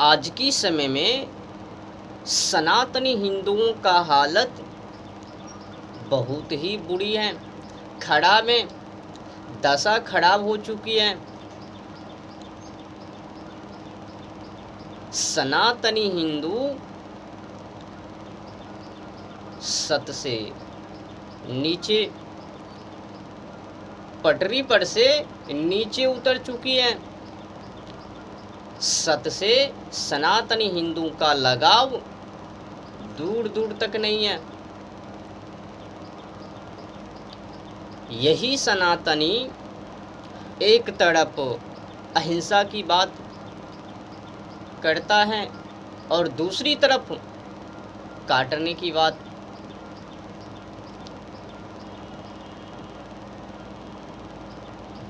आज की समय में सनातनी हिंदुओं का हालत बहुत ही बुरी है। खराब में दशा खराब हो चुकी है। सनातनी हिंदू सत से नीचे, पटरी पर से नीचे उतर चुकी है। सत से सनातनी हिंदू का लगाव दूर दूर तक नहीं है। यही सनातनी एक तरफ अहिंसा की बात करता है और दूसरी तरफ काटने की बात।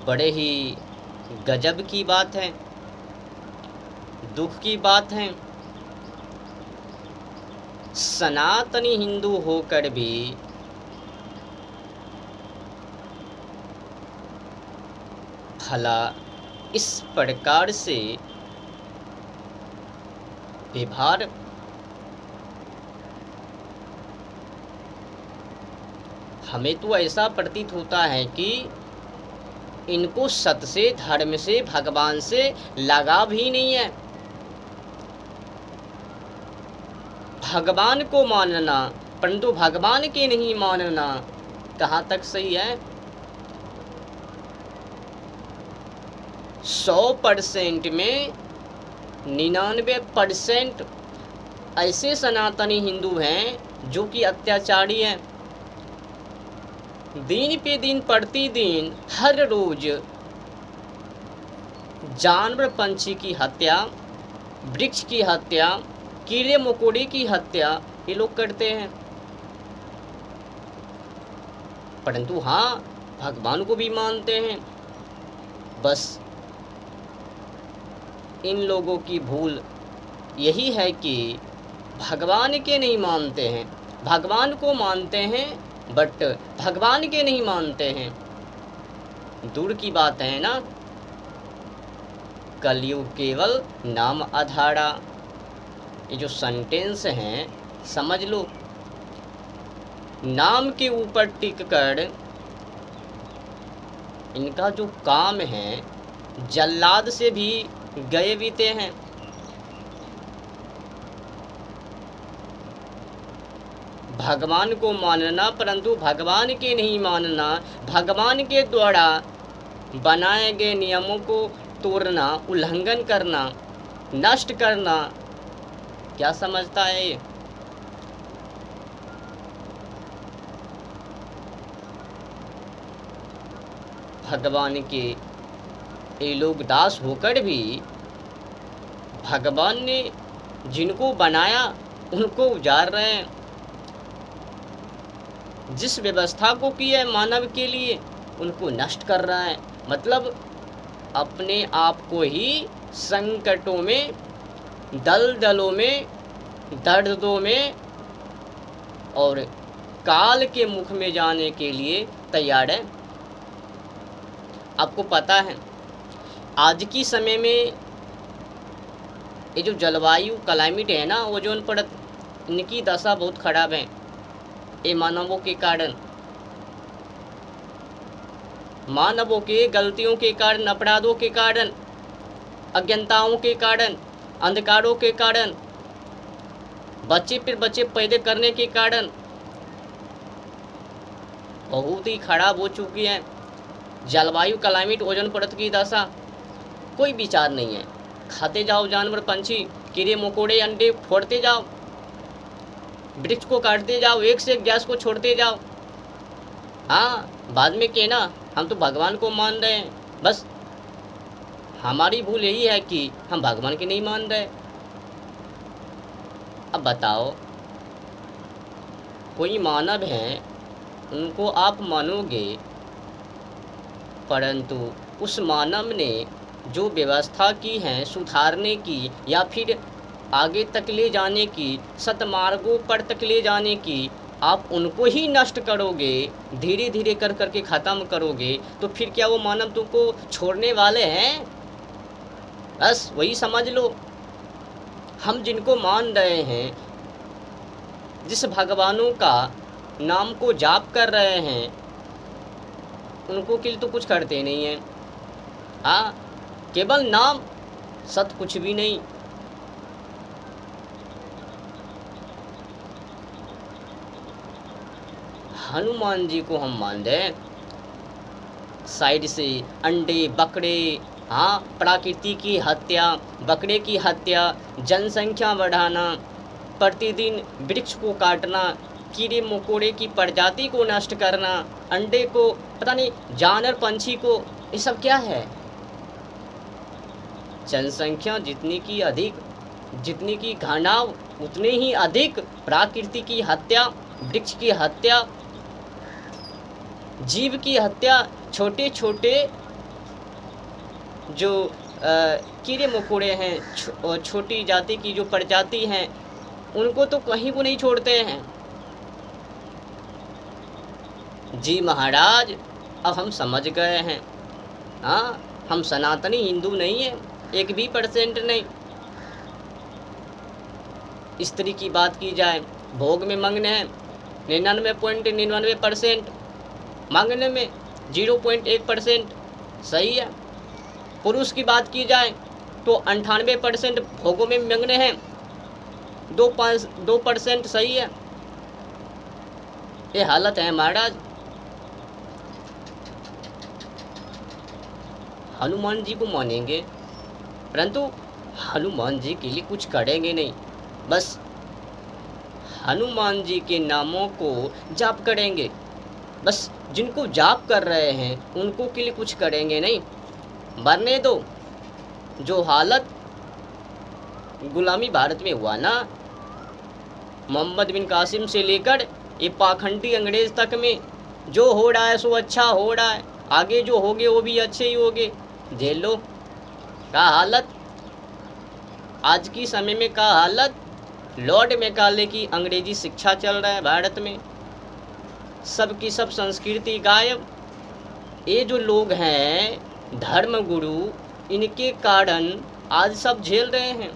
बड़े ही गजब की बात है, दुख की बात है। सनातनी हिंदू होकर भी भला इस प्रकार से व्यवहार हमें तो ऐसा प्रतीत होता है कि इनको सत से, धर्म से, भगवान से लगाव ही नहीं है। भगवान को मानना परंतु भगवान के नहीं मानना कहाँ तक सही है? 100% में 99% ऐसे सनातनी हिंदू हैं जो कि अत्याचारी हैं। दिन पे दिन, प्रतिदिन, हर रोज जानवर पंछी की हत्या, वृक्ष की हत्या, कीड़े मकोड़े की हत्या ये लोग करते हैं। परंतु हाँ, भगवान को भी मानते हैं। बस इन लोगों की भूल यही है कि भगवान के नहीं मानते हैं। भगवान को मानते हैं बट भगवान के नहीं मानते हैं। दूर की बात है ना। कलयुग केवल नाम आधारा, ये जो सेंटेंस हैं समझ लो। नाम के ऊपर टिक कर इनका जो काम है जल्लाद से भी गए बीते हैं। भगवान को मानना परंतु भगवान के नहीं मानना, भगवान के द्वारा बनाए गए नियमों को तोड़ना, उल्लंघन करना, नष्ट करना, क्या समझता है ये? भगवान के ये लोग दास होकर भी भगवान ने जिनको बनाया उनको उजाड़ रहे हैं। जिस व्यवस्था को की है मानव के लिए उनको नष्ट कर रहा है। मतलब अपने आप को ही संकटों में, दलदलों में, दर्दों में और काल के मुख में जाने के लिए तैयार है। आपको पता है आज की समय में ये जो जलवायु क्लाइमेट है ना, ओजोन परत, इनकी दशा बहुत खराब है। ये मानवों के कारण, मानवों के गलतियों के कारण, अपराधों के कारण, अज्ञानताओं के कारण, अंधकारों के कारण, बच्चे पर बच्चे पैदा करने के कारण बहुत ही खराब हो चुकी है। जलवायु क्लाइमेट, ओजोन परत की दशा कोई विचार नहीं है। खाते जाओ जानवर पंछी, कीड़े मकोड़े, अंडे फोड़ते जाओ, वृक्ष को काटते जाओ, एक से एक गैस को छोड़ते जाओ। हाँ, बाद में कहना हम तो भगवान को मान रहे हैं। बस हमारी भूल यही है कि हम भगवान के नहीं मान रहे। अब बताओ, कोई मानव है उनको आप मानोगे, परंतु उस मानव ने जो व्यवस्था की है सुधारने की या फिर आगे तक ले जाने की, सतमार्गों पर तक ले जाने की, आप उनको ही नष्ट करोगे, धीरे धीरे कर करके ख़त्म करोगे, तो फिर क्या वो मानव तुमको छोड़ने वाले हैं? बस वही समझ लो। हम जिनको मान रहे हैं, जिस भगवानों का नाम को जाप कर रहे हैं, उनको के लिए तो कुछ करते नहीं हैं। हाँ, केवल नाम, सत कुछ भी नहीं। हनुमान जी को हम मान रहे हैं, साइड से अंडे बकरे, हाँ, प्रकृति की हत्या, बकरे की हत्या, जनसंख्या बढ़ाना, प्रतिदिन वृक्ष को काटना, कीड़े मकोड़े की प्रजाति को नष्ट करना, अंडे को, पता नहीं जानवर पंछी को, ये सब क्या है? जनसंख्या जितनी की अधिक, जितनी की घनाव उतने ही अधिक प्रकृति की हत्या, वृक्ष की हत्या, जीव की हत्या, छोटे छोटे जो कीड़े मकोड़े हैं, छोटी जाति की जो प्रजाति हैं, उनको तो कहीं को नहीं छोड़ते हैं। जी महाराज, अब हम समझ गए हैं। हाँ, हम सनातनी हिंदू नहीं हैं, 1% भी नहीं। स्त्री की बात की जाए, भोग में मग्न है 99.99%, मांगने में 0.1% सही है। पुरुष की बात की जाए तो 98% भोगों में मग्न हैं, 2% सही है। ये हालत है महाराज। हनुमान जी को मानेंगे, परंतु हनुमान जी के लिए कुछ करेंगे नहीं, बस हनुमान जी के नामों को जाप करेंगे, बस जिनको जाप कर रहे हैं उनको के लिए कुछ करेंगे नहीं। मरने दो। जो हालत गुलामी भारत में हुआ ना, मोहम्मद बिन कासिम से लेकर ये पाखंडी अंग्रेज तक में, जो हो रहा है सो अच्छा हो रहा है, आगे जो होगे वो भी अच्छे ही होगे। झेल लो। का हालत आज की समय में, का हालत लॉर्ड मैकाले की अंग्रेजी शिक्षा चल रहा है भारत में, सब की सब संस्कृति गायब। ये जो लोग हैं धर्म गुरु, इनके कारण आज सब झेल रहे हैं।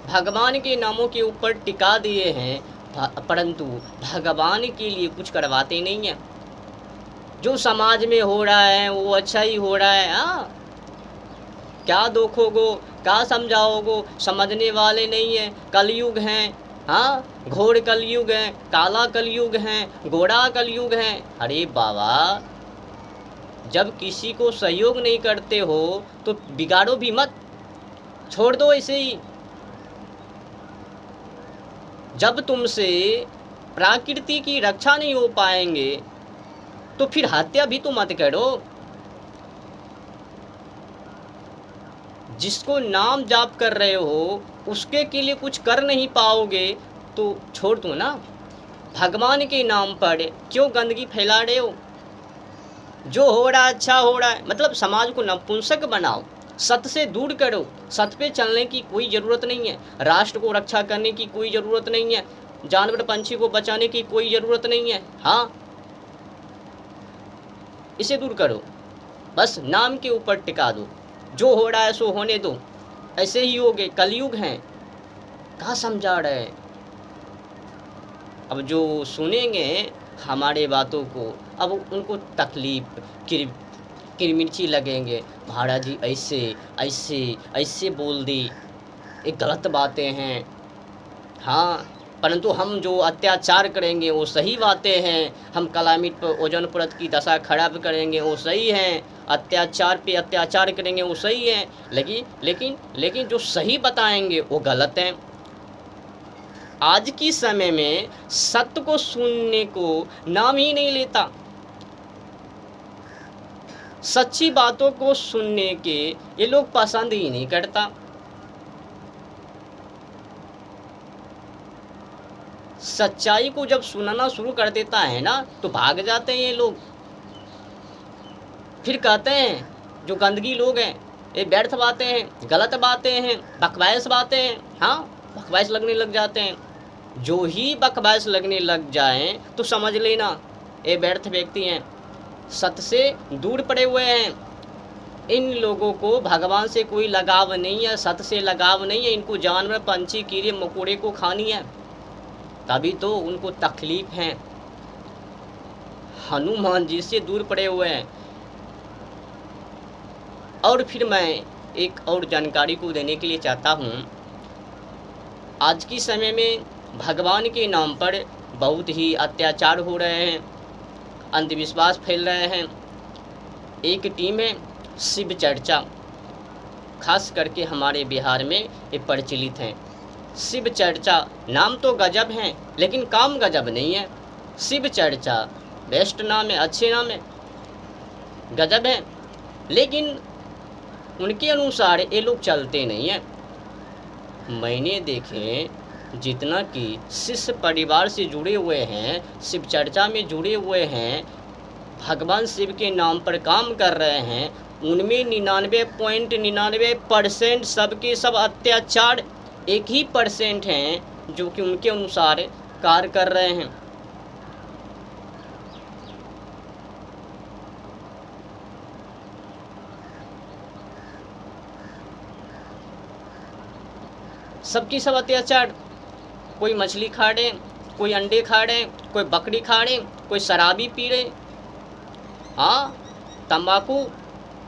भगवान के नामों के ऊपर टिका दिए हैं, परंतु भगवान के लिए कुछ करवाते नहीं हैं। जो समाज में हो रहा है वो अच्छा ही हो रहा है। हाँ, क्या देखोगो, क्या समझाओगो, समझने वाले नहीं है। कलयुग हैं, हाँ, घोर कलयुग है, काला कलयुग है, गोरा कलयुग है। अरे बाबा, जब किसी को सहयोग नहीं करते हो तो बिगाड़ो भी मत, छोड़ दो ऐसे ही। जब तुमसे प्रकृति की रक्षा नहीं हो पाएंगे तो फिर हत्या भी तो मत करो। जिसको नाम जाप कर रहे हो उसके के लिए कुछ कर नहीं पाओगे तो छोड़ दो ना। भगवान के नाम पर क्यों गंदगी फैला रहे हो? जो हो रहा है अच्छा हो रहा है, मतलब समाज को नपुंसक बनाओ, सत्य से दूर करो। सत्य पे चलने की कोई ज़रूरत नहीं है, राष्ट्र को रक्षा करने की कोई ज़रूरत नहीं है, जानवर पंछी को बचाने की कोई ज़रूरत नहीं है। हाँ, इसे दूर करो, बस नाम के ऊपर टिका दो। जो हो रहा है सो होने दो, ऐसे ही होगे। कलयुग हैं, कहाँ समझा रहे हैं। अब जो सुनेंगे हमारे बातों को, अब उनको तकलीफ किरमिर्ची लगेंगे। महाराज जी ऐसे ऐसे ऐसे बोल दी, ये गलत बातें हैं। हाँ, परंतु हम जो अत्याचार करेंगे वो सही बातें हैं। हम क्लाइमेट पर ओजोन परत की दशा खराब करेंगे वो सही है, अत्याचार पे अत्याचार करेंगे वो सही है। लेकिन जो सही बताएंगे वो गलत हैं। आज की समय में सत्य को सुनने को नाम ही नहीं लेता। सच्ची बातों को सुनने के ये लोग पसंद ही नहीं करता। सच्चाई को जब सुनाना शुरू कर देता है ना तो भाग जाते हैं ये लोग। फिर कहते हैं जो गंदगी लोग हैं ये व्यर्थ बातें हैं, गलत बातें हैं, बकवास बातें हैं। हाँ, बकवास लगने लग जाते हैं। जो ही बकवास लगने लग जाएं तो समझ लेना ये व्यर्थ व्यक्ति हैं, सत्य से दूर पड़े हुए हैं। इन लोगों को भगवान से कोई लगाव नहीं है, सत से लगाव नहीं है, इनको जानवर पंछी कीड़े मकोड़े को खानी है, तभी तो उनको तकलीफ है, हनुमान जी से दूर पड़े हुए हैं। और फिर मैं एक और जानकारी को देने के लिए चाहता हूँ। आज के समय में भगवान के नाम पर बहुत ही अत्याचार हो रहे हैं, अंधविश्वास फैल रहे हैं। एक टीम है शिव चर्चा, खास करके हमारे बिहार में ये प्रचलित हैं। शिव चर्चा नाम तो गजब हैं, लेकिन काम गजब नहीं है। शिव चर्चा बेस्ट नाम है, अच्छे नाम है, गजब है, लेकिन उनके अनुसार ये लोग चलते नहीं हैं। मैंने देखे जितना कि शिष्य परिवार से जुड़े हुए हैं, शिव चर्चा में जुड़े हुए हैं, भगवान शिव के नाम पर काम कर रहे हैं, उनमें 99.99% सबके सब अत्याचार, एक ही % हैं जो कि उनके अनुसार कार्य कर रहे हैं। सबकी सब अत्याचार, कोई मछली खा रहे, कोई अंडे खा रहे, कोई बकरी खा रहे, कोई शराबी पी रहे, हाँ, तंबाकू,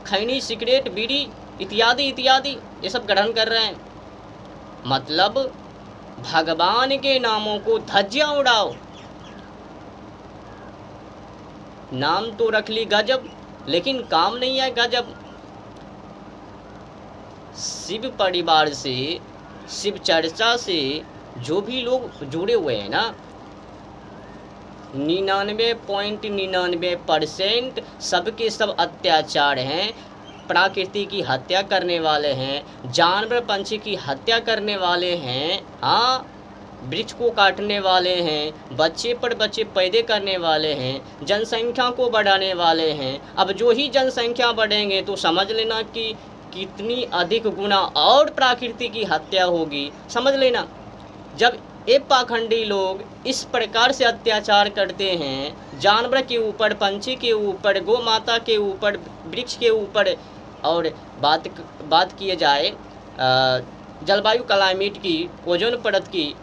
खैनी, सिगरेट, बीड़ी इत्यादि इत्यादि ये सब ग्रहण कर रहे हैं। मतलब भगवान के नामों को धज्जियां उड़ाओ, नाम तो रख ली गजब, लेकिन काम नहीं है गजब। शिव परिवार से, शिव चर्चा से जो भी लोग जुड़े हुए हैं ना, 99.99% सबके सब अत्याचार हैं, प्रकृति की हत्या करने वाले हैं, जानवर पंछी की हत्या करने वाले हैं, हाँ, वृक्ष को काटने वाले हैं, बच्चे पर बच्चे पैदा करने वाले हैं, जनसंख्या को बढ़ाने वाले हैं। अब जो ही जनसंख्या बढ़ेंगे तो समझ लेना कि कितनी अधिक गुना और प्रकृति की हत्या होगी, समझ लेना। जब ये पाखंडी लोग इस प्रकार से अत्याचार करते हैं जानवर के ऊपर, पंछी के ऊपर, गौ माता के ऊपर, वृक्ष के ऊपर, और बात किए जाए जलवायु क्लाइमेट की, ओजोन परत की,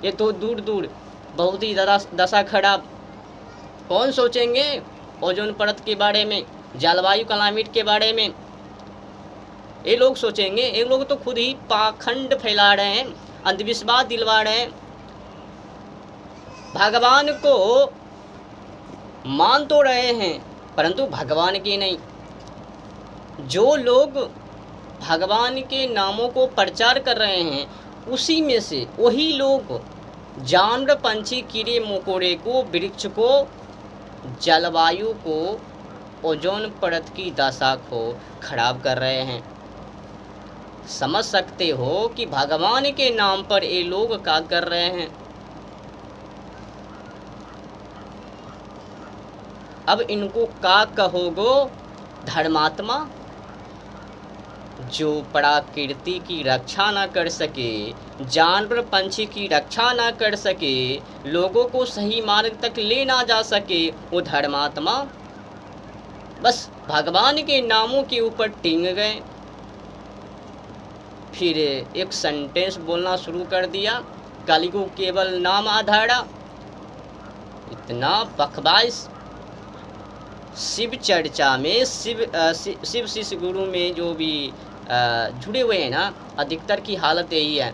ये तो दूर दूर बहुत ही दशा खराब। कौन सोचेंगे ओजोन परत के बारे में, जलवायु क्लाइमेट के बारे में? ये लोग सोचेंगे? ये लोग तो खुद ही पाखंड फैला रहे हैं, अंधविश्वास दिलवा रहे हैं। भगवान को मान तो रहे हैं परंतु भगवान की नहीं। जो लोग भगवान के नामों को प्रचार कर रहे हैं उसी में से वही लोग जानवर, पंछी, कीड़े मकोड़े को, वृक्ष को, जलवायु को, ओजोन परत की दशा को खराब कर रहे हैं। समझ सकते हो कि भगवान के नाम पर ये लोग क्या कर रहे हैं। अब इनको क्या कहोगो? धर्मात्मा। जो प्रकृति की रक्षा ना कर सके, जानवर पंछी की रक्षा ना कर सके, लोगों को सही मार्ग तक ले ना जा सके, वो धर्मात्मा। बस भगवान के नामों के ऊपर टिंग गए, फिर एक सेंटेंस बोलना शुरू कर दिया, कलि को केवल नाम आधारा। इतना बकवास। शिव चर्चा में, शिव शिष्य गुरु में जो भी जुड़े हुए हैं ना, अधिकतर की हालत यही है,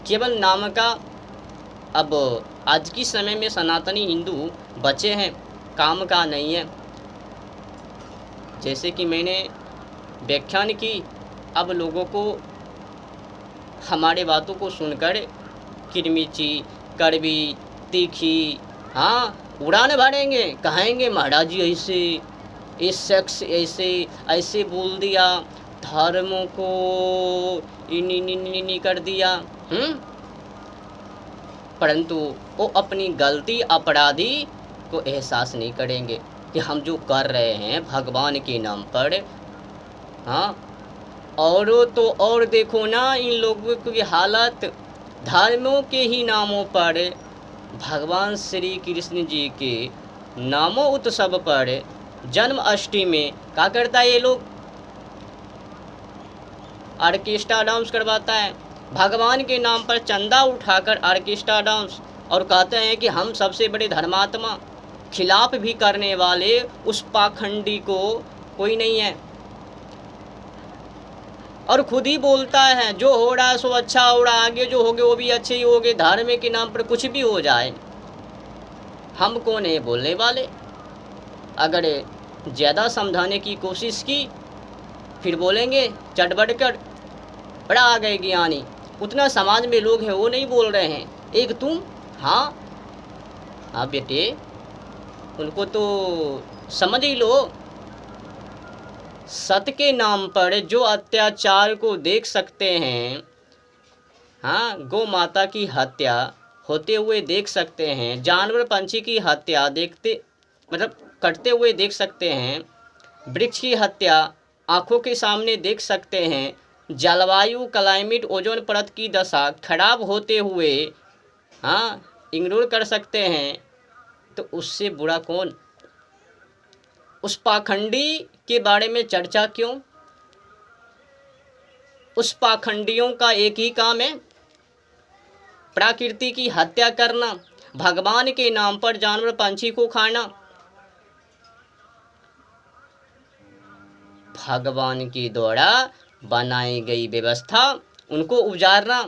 केवल नाम का। अब आज की समय में सनातनी हिंदू बचे हैं, काम का नहीं है। जैसे कि मैंने व्याख्यान की, अब लोगों को हमारे बातों को सुनकर किरमिची, कड़वी, तीखी, हाँ, उड़ान भरेंगे, कहेंगे महाराज जी ऐसे, इस शख्स ऐसे बोल दिया, धर्मों को इनी कर दिया। परंतु वो अपनी गलती, अपराधी को एहसास नहीं करेंगे कि हम जो कर रहे हैं भगवान के नाम पर, हाँ। और तो और देखो ना इन लोगों की हालत, धर्मों के ही नामों पर, भगवान श्री कृष्ण जी के नामों उत्सव पर जन्माष्टमी में क्या करता है ये लोग, ऑर्केस्ट्रा डांस करवाता है। भगवान के नाम पर चंदा उठाकर ऑर्केस्ट्रा डांस, और कहते हैं कि हम सबसे बड़े धर्मात्मा, खिलाफ भी करने वाले उस पाखंडी को कोई नहीं है। और खुद ही बोलता है जो हो रहा है सो अच्छा हो रहा, आगे जो होगे वो भी अच्छे ही होगे, धार्मिक के नाम पर कुछ भी हो जाए, हम कौन है बोलने वाले। अगर ज़्यादा समझाने की कोशिश की फिर बोलेंगे चट बढ़ कर बड़ा आ गए ज्ञानी। उतना समाज में लोग हैं वो नहीं बोल रहे हैं, एक तुम। हाँ हाँ बेटे, उनको तो समझ ही लो। सत्य के नाम पर जो अत्याचार को देख सकते हैं, हाँ, गौ माता की हत्या होते हुए देख सकते हैं, जानवर पंछी की हत्या देखते मतलब करते हुए देख सकते हैं, वृक्ष की हत्या आंखों के सामने देख सकते हैं, जलवायु क्लाइमेट ओजोन परत की दशा खराब होते हुए हाँ इग्नोर कर सकते हैं, तो उससे बुरा कौन। उस पाखंडी के बारे में चर्चा क्यों। उस पाखंडियों का एक ही काम है, प्रकृति की हत्या करना, भगवान के नाम पर जानवर पंछी को खाना, भगवान के द्वारा बनाई गई व्यवस्था उनको उजारना।